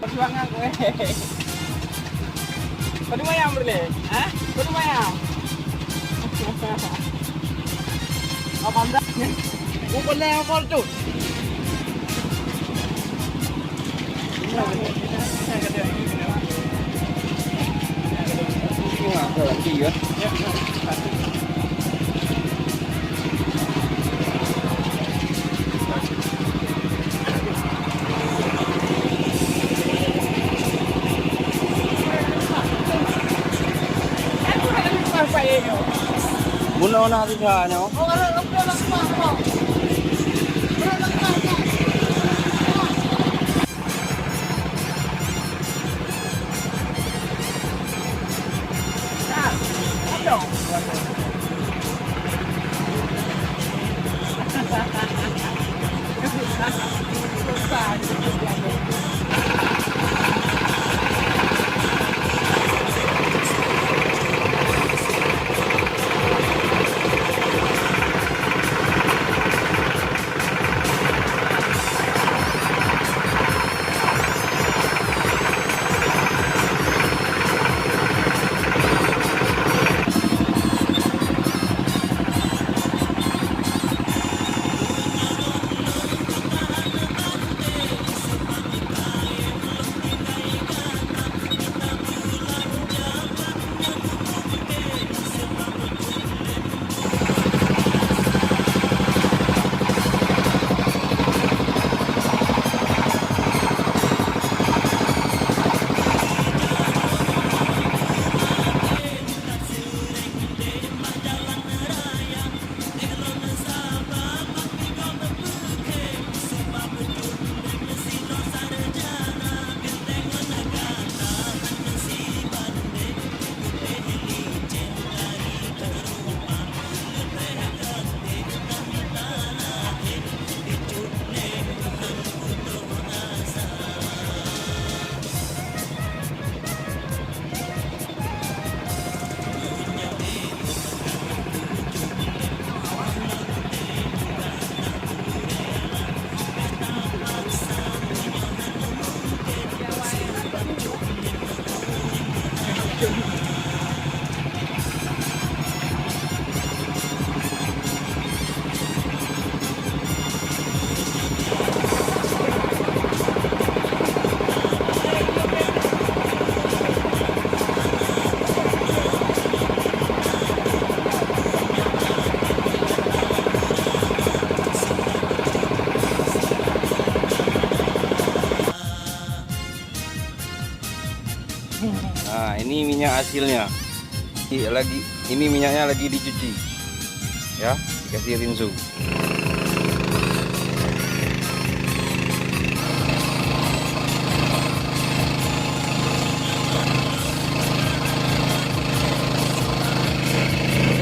Perjuangan gue. Kau lumayan beli, ah? Kau lumayan. Apa anda? Gue boleh apa tuh? Ada lagi ya? Ya. Muna na natin sa ano? Nah, ini minyak hasilnya. Ini minyaknya lagi dicuci. Ya, dikasih rinso.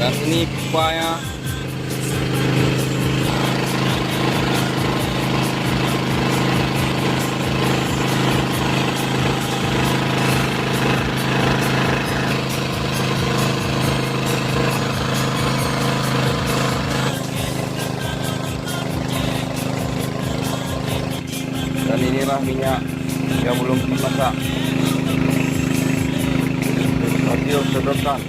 Dan ini pipanya. Dan inilah minyak yang belum dimasak, hasil sedotan.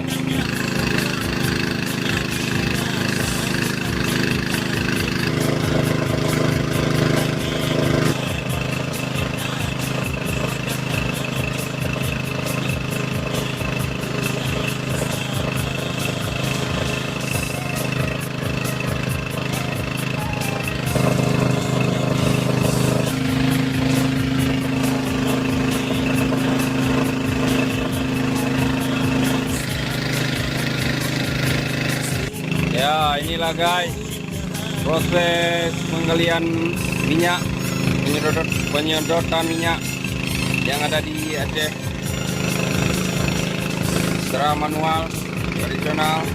Ya, inilah guys proses penggalian minyak, penyedotan minyak yang ada di Aceh secara manual, tradisional.